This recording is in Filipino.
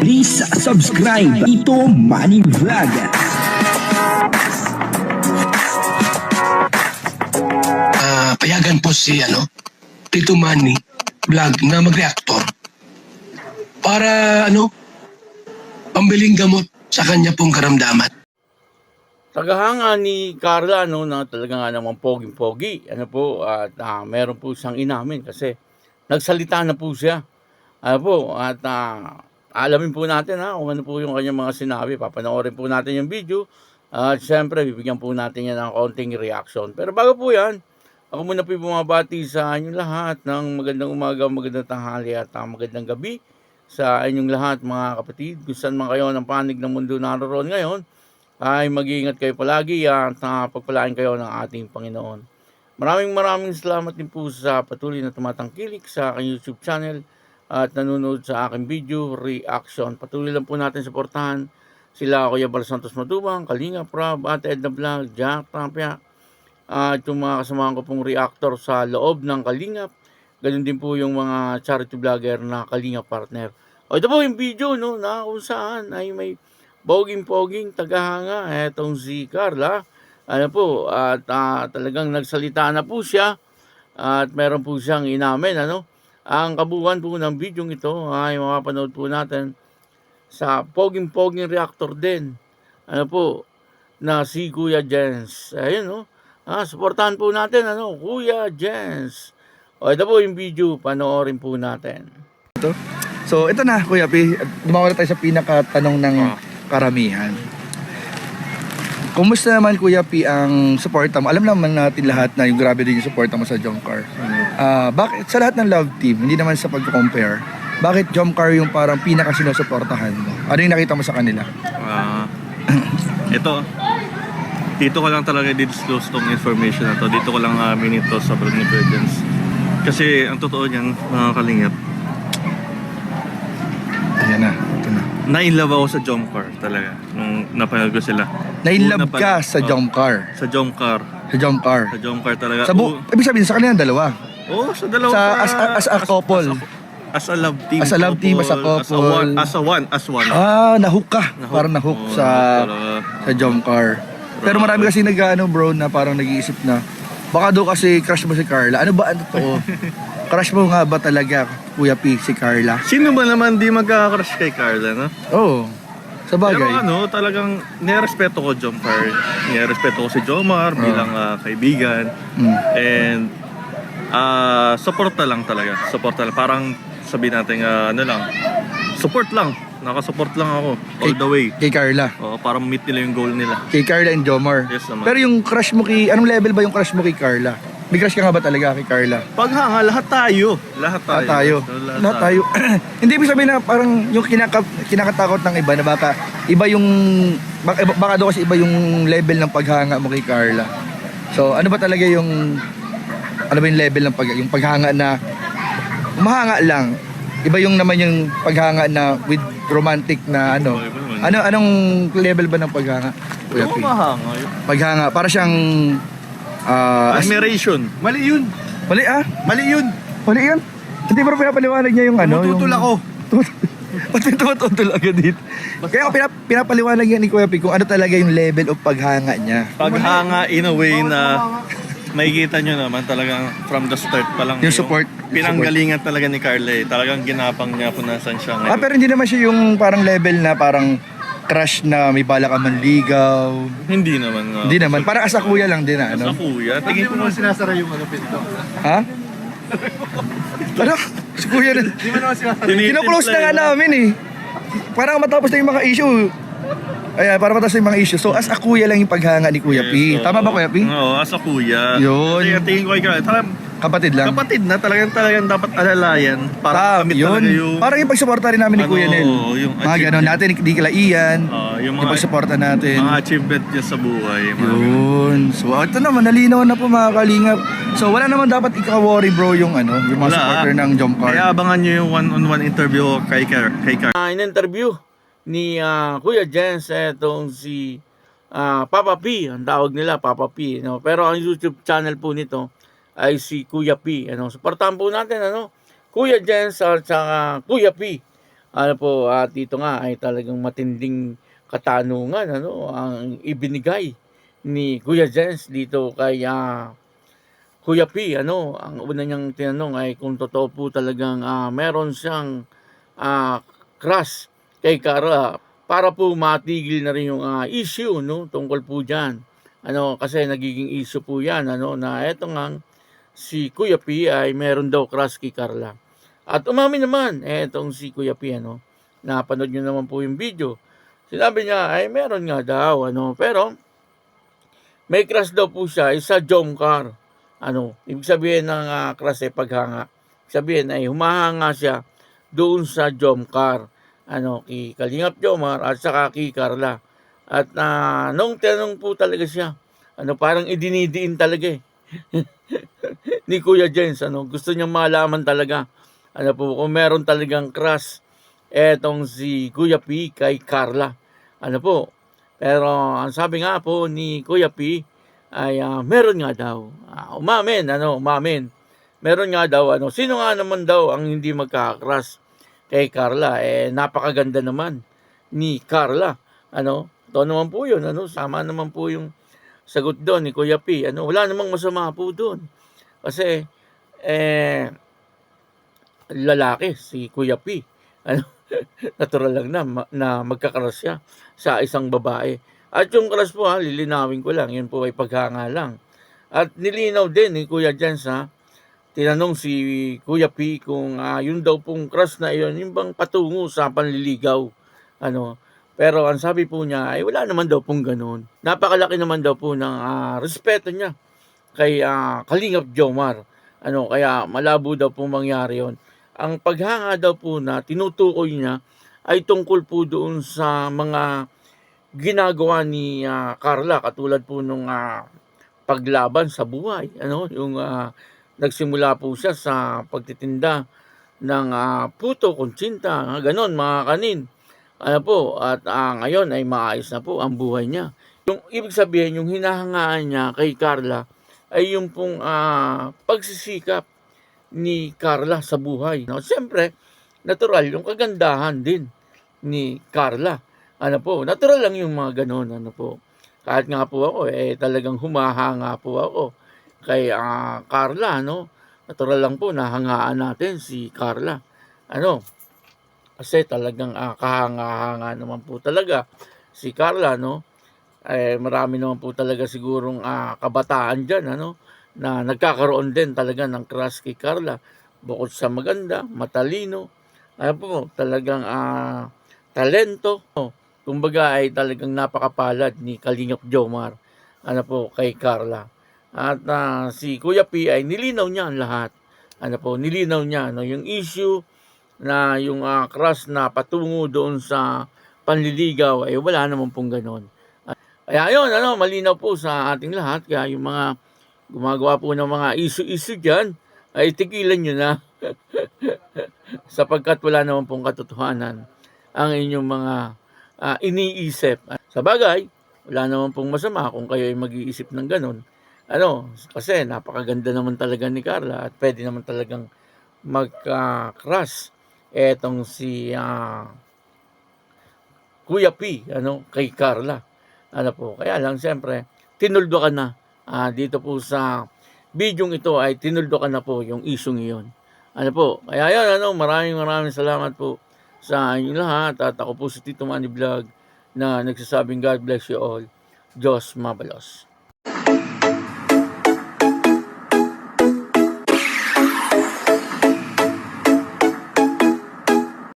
Please subscribe Ito Money Vlog. Payagan po si Tito Manny Vlog na mag-reactor para pambiling gamot sa kanya pong karamdaman. Tagahanga ni Carla na talaga nga naman poging-pogi. At meron po siyang inamin kasi nagsalita na po siya. At alamin po natin kung ano po yung kanyang mga sinabi. Papanoorin po natin yung video. At syempre, bibigyan po natin yan ng konting reaction. Pero bago po yan, ako muna po bumabati sa inyong lahat ng magandang umaga, magandang tanghali at magandang gabi sa inyong lahat mga kapatid. Kung saan man kayo ng panig ng mundo naroon ngayon, ay mag-iingat kayo palagi at pagpalain kayo ng ating Panginoon. Maraming salamat din po sa patuloy na tumatangkilik sa aking YouTube channel at nanonood sa aking video reaction. Patuloy lang po natin suportahan sila Kuya Bal Santos Matubang, Kalinga Prab, Ate Edna Vlog, Jack Tampia, at yung mga kasamahan ko pong reactor sa loob ng Kalingap. Ganun din po yung mga charity vlogger na Kalingap partner. Ito po yung video na kung saan ay may poging tagahanga etong si Carla. At talagang nagsalita na po siya at meron po siyang inamin. Ang kabuuan po ng video ito ay mapapanood po natin sa poging reactor din. Na si Kuya Jens. Ayun suportahan po natin Kuya Jens. Ito po yung video, panoorin po natin. So ito na Kuya P, dumawala tayo sa pinakatanong ng karamihan. Kumusta naman Kuya P ang suporta mo? Alam naman natin lahat na yung grabe din yung suporta mo sa Jomcar. Bakit sa lahat ng love team, hindi naman sa pag-compare, bakit Jomcar yung parang pinaka-sinusuportahan mo? Ano yung nakita mo sa kanila? Ito, dito ko lang talaga i-disclose tong information na to. Dito ko lang amin ito sa Vlog ni Virgins. Kasi ang totoo niyan, mga kalingap, Ayan na, ito na. na-inlove ako sa Jomcar talaga nung napanood ko sila. Na-inlove ka sa Jomcar. Sa Jomcar. Sa Jomcar. Sa Jomcar talaga. Ibig sabihin sa kanila dalawa. Sa dalawa. As a couple. As a love team. As a love team, as a couple. As one. Nahook ka. Parang nahook sa Jomcar. Pero marami kasi bro, na parang nag-iisip na baka daw kasi crush mo si Carla. Ano ba ang totoo? Crush mo nga ba talaga, Kuya P, si Carla? Sino ba naman di magka-crush kay Carla, no? Oo. Sa bagay. Pero talagang nirespeto ko Jomcar. Nirespeto ko si Jomar bilang kaibigan. And suporta lang talaga. Suporta lang. Parang sabihin natin support lang. Nakasupport lang ako all the way. Kay Carla. Oo, para meet nila yung goal nila. Kay Carla and Jomar. Yes naman. Pero yung crush mo anong level ba yung crush mo kay Carla? May crush ka nga ba talaga kay Carla? Paghanga, lahat tayo. Lahat tayo. Hindi ibig sabihin na parang yung kinakatakot ng iba na baka iba yung baka daw kasi iba yung level ng paghanga mo kay Carla. So ano ba talaga yung level ng yung paghanga na umahanga lang? Iba yung naman yung paghanga na with romantic na anong level ba ng paghanga? Kuya P? Umahanga yun. Paghanga para siyang admiration. Mali yun. Mali yun. Hindi ba pinapaliwanag niya yung Tututol ako. Ba't may tumututol agad dito? Kaya ako pinapaliwanag niya ni Kuya P kung ano talaga yung level of paghanga niya. Paghanga in a way na makikita nyo naman talagang from the start pa lang Yung support. Pinanggalingan talaga ni Carla talagang ginapang niya kung nasan siya ngayon. Pero hindi naman siya yung parang level na parang crush na may balak ka manligaw. Hindi naman nga. Hindi naman. Parang asa kuya lang din na Sa kuya. Tingin ko naman sinasara yung pinto. Ha? Si kuya na. Hindi mo naman sinasara. Kino-close na nga namin Parang matapos na yung mga issue. Ayan, para matapos na yung mga issue. So as a kuya lang yung paghanga ni Kuya P. Tama ba Kuya P? Oo, as a kuya. Yun. Tingin ko kay Carla. Kapatid lang. Kapatid na, talagang dapat alalayan para kami yun. talaga yung... Parang yung pagsuporta rin namin ni Kuya Nel. Yung mga gano'n natin, di kilaian. Yung pagsuporta natin. Mga achievement niya sa buhay. Yun. So ito naman, nalinaw na po mga kalingap. So wala naman dapat ika-worry bro yung yung mga supporter ng Jomcar. Kaya abangan nyo yung one-on-one interview kay Carla. In-interview ni Kuya Jens etong si Papa P, ang tawag nila Papa P, pero ang YouTube channel po nito ay si Kuya P. Suportahan po natin Kuya Jens at saka Kuya P. Ano po, at dito nga ay talagang matinding katanungan ano ang ibinigay ni Kuya Jens dito kay Kuya P. Ano, ang una niyang tinanong ay kung totoo po talagang meron siyang crush kay Carla para po matigil na rin yung issue no tungkol po diyan. Ano kasi nagiging issue po 'yan ano na eto nga si Kuya P ay meron daw crush kay Carla. At umamin naman etong si Kuya P ano. Napanood niyo naman po yung video. Sinabi niya ay meron nga daw ano pero may crush daw po siya sa Jomcar. Ano, ibig sabihin ng crush ay paghanga. Ibig sabihin ay humahanga siya doon sa Jomcar. Ano, kay Kalingap Jomar at saka kay Carla. At nung tinanong po talaga siya, ano, parang idinidiin talaga ni Kuya Jens, ano, gusto niya malaman talaga, ano po, kung meron talagang crush etong si Kuya P kay Carla. Ano po, pero ang sabi nga po ni Kuya P ay meron nga daw. Umamin. Meron nga daw, ano, sino nga naman daw ang hindi magkakrush kay Carla? Napakaganda naman ni Carla. Ano, ito naman po yun, ano, sama naman po yung sagot doon ni Kuya P. Ano, wala namang masama po doon. Kasi, lalaki si Kuya P. Ano, natural lang na magkakrush siya sa isang babae. At yung crush po lilinawin ko lang, yun po ay paghanga lang. At nilinaw din ni Kuya Jens tinanong si Kuya P kung yun daw pong crush na yun, yung bang patungo sa panliligaw. Ano, pero ang sabi po niya ay wala naman daw pong ganun. Napakalaki naman daw po ng respeto niya kay Kalingap Jomar. Ano, kaya malabo daw pong mangyari yon. Ang paghanga daw po na tinutukoy niya ay tungkol po doon sa mga ginagawa ni Carla katulad po nung paglaban sa buhay. Ano, yung nagsimula po siya sa pagtitinda ng puto, kuntsinta, ganon, mga kanin. Ano po, at ngayon ay maayos na po ang buhay niya. Yung ibig sabihin, yung hinahangaan niya kay Carla ay yung pong pagsisikap ni Carla sa buhay. No? Siyempre, natural yung kagandahan din ni Carla. Ano po, natural lang yung mga ganon. Ano po, kahit nga po ako, talagang humahanga po ako kay Carla, no? Natural lang po nahangaan natin si Carla. Ano? Kasi talagang kahanga-hanga naman po talaga si Carla, no? Marami naman po talaga sigurong kabataan diyan, ano? Na nagkakaroon din talaga ng crush kay Carla. Bukod sa maganda, matalino, ano po, talagang talento. Kumbaga ay talagang napakapalad ni Kalingap Jomar, ano po, kay Carla. At si Kuya P ay nilinaw niya ang lahat. Ano po, nilinaw niya yung issue na yung crush na patungo doon sa panliligaw ay wala naman pong ganon. Kaya yun, ano, malinaw po sa ating lahat. Kaya yung mga gumagawa po ng mga issue dyan ay tigilan nyo na. Sapagkat wala naman pong katotohanan ang inyong mga iniisip. Sa bagay, wala naman pong masama kung kayo ay mag-iisip ng ganon. Ano, kasi napakaganda naman talaga ni Carla at pwede naman talagang magka-crush etong si Kuya P, ano, kay Carla. Ano po, kaya lang siyempre, tinuldo ka na. Dito po sa bidyong ito ay tinuldo ka na po yung isyong iyon. Ano po, kaya yan, ano, maraming salamat po sa inyong lahat. At ako po si Tito Manny Vlog na nagsasabing God bless you all. Diyos mabalos.